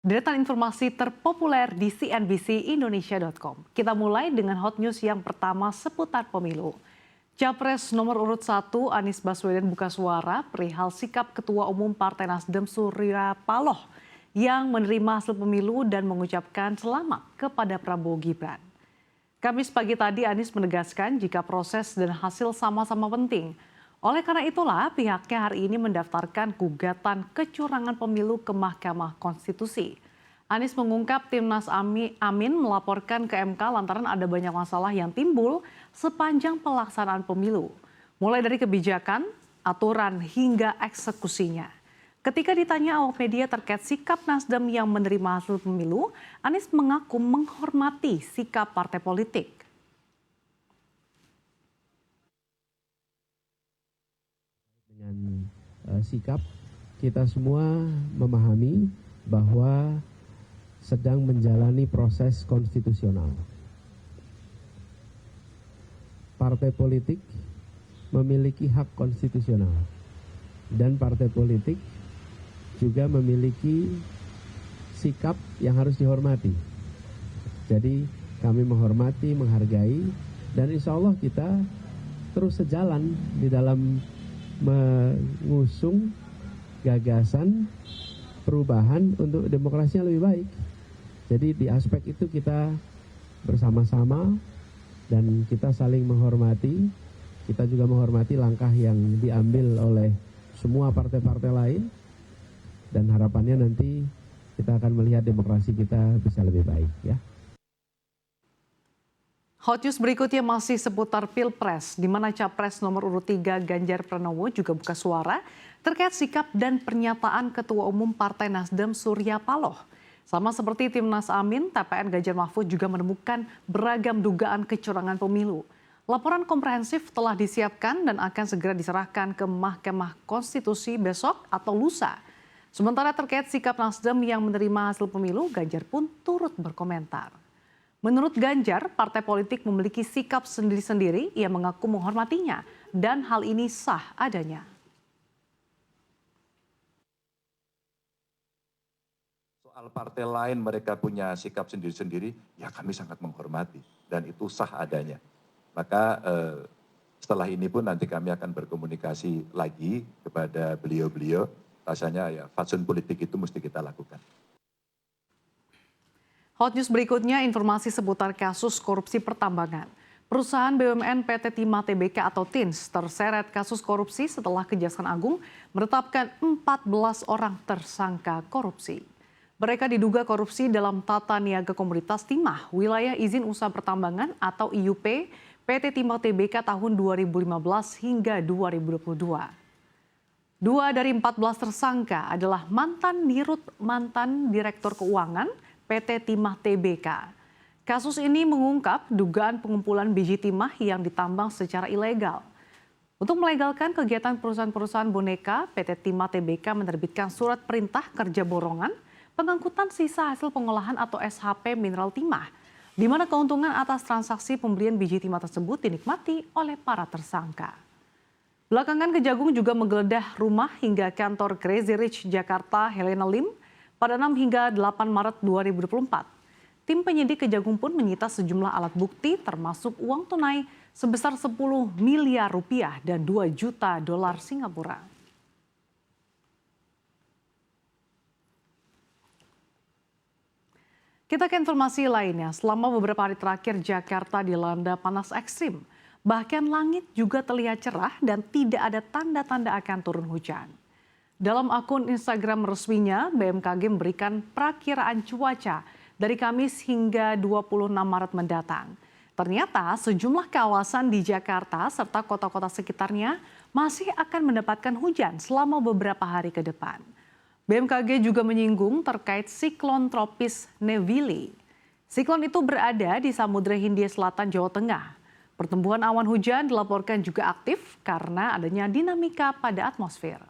Deretan informasi terpopuler di cnbcindonesia.com. Kita mulai dengan hot news yang pertama seputar pemilu. Capres nomor urut 1 Anies Baswedan buka suara perihal sikap Ketua Umum Partai Nasdem Surya Paloh yang menerima hasil pemilu dan mengucapkan selamat kepada Prabowo Gibran. Kamis pagi tadi Anies menegaskan jika proses dan hasil sama-sama penting. Oleh karena itulah pihaknya hari ini mendaftarkan gugatan kecurangan pemilu ke Mahkamah Konstitusi. Anies mengungkap Timnas Amin melaporkan ke MK lantaran ada banyak masalah yang timbul sepanjang pelaksanaan pemilu. Mulai dari kebijakan, aturan hingga eksekusinya. Ketika ditanya awak media terkait sikap Nasdem yang menerima hasil pemilu, Anies mengaku menghormati sikap partai politik. Dengan sikap kita semua memahami bahwa sedang menjalani proses konstitusional. Partai politik memiliki hak konstitusional dan partai politik juga memiliki sikap yang harus dihormati. Jadi kami menghormati, menghargai, dan insya Allah kita terus sejalan di dalam mengusung gagasan perubahan untuk demokrasi yang lebih baik. Jadi di aspek itu kita bersama-sama dan kita saling menghormati. Kita juga menghormati langkah yang diambil oleh semua partai-partai lain. Dan harapannya nanti kita akan melihat demokrasi kita bisa lebih baik, ya. Hot news berikutnya masih seputar Pilpres, di mana Capres nomor urut 3 Ganjar Pranowo juga buka suara terkait sikap dan pernyataan Ketua Umum Partai Nasdem Surya Paloh. Sama seperti Timnas Amin, TPN Ganjar Mahfud juga menemukan beragam dugaan kecurangan pemilu. Laporan komprehensif telah disiapkan dan akan segera diserahkan ke Mahkamah Konstitusi besok atau lusa. Sementara terkait sikap Nasdem yang menerima hasil pemilu, Ganjar pun turut berkomentar. Menurut Ganjar, partai politik memiliki sikap sendiri-sendiri, ia mengaku menghormatinya dan hal ini sah adanya. Soal partai lain mereka punya sikap sendiri-sendiri, ya kami sangat menghormati dan itu sah adanya. Maka setelah ini pun nanti kami akan berkomunikasi lagi kepada beliau-beliau. Rasanya ya fatsun politik itu mesti kita lakukan. Hot news berikutnya informasi seputar kasus korupsi pertambangan. Perusahaan BUMN PT Timah Tbk atau TINS terseret kasus korupsi setelah Kejaksaan Agung menetapkan 14 orang tersangka korupsi. Mereka diduga korupsi dalam tata niaga komoditas timah, wilayah izin usaha pertambangan atau IUP PT Timah Tbk tahun 2015 hingga 2022. 2 dari 14 tersangka adalah mantan dirut mantan Direktur Keuangan PT Timah Tbk. Kasus ini mengungkap dugaan pengumpulan biji timah yang ditambang secara ilegal. Untuk melegalkan kegiatan perusahaan-perusahaan boneka, PT Timah Tbk menerbitkan surat perintah kerja borongan pengangkutan sisa hasil pengolahan atau SHP mineral timah, di mana keuntungan atas transaksi pembelian biji timah tersebut dinikmati oleh para tersangka. Belakangan Kejagung juga menggeledah rumah hingga kantor Crazy Rich Jakarta Helena Lim pada 6 hingga 8 Maret 2024. Tim penyidik Kejagung pun menyita sejumlah alat bukti termasuk uang tunai sebesar 10 miliar rupiah dan 2 juta dolar Singapura. Kita ke informasi lainnya. Selama beberapa hari terakhir Jakarta dilanda panas ekstrim. Bahkan langit juga terlihat cerah dan tidak ada tanda-tanda akan turun hujan. Dalam akun Instagram resminya, BMKG memberikan perakiraan cuaca dari Kamis hingga 26 Maret mendatang. Ternyata sejumlah kawasan di Jakarta serta kota-kota sekitarnya masih akan mendapatkan hujan selama beberapa hari ke depan. BMKG juga menyinggung terkait siklon tropis Nevili. Siklon itu berada di Samudra Hindia Selatan, Jawa Tengah. Pertumbuhan awan hujan dilaporkan juga aktif karena adanya dinamika pada atmosfer.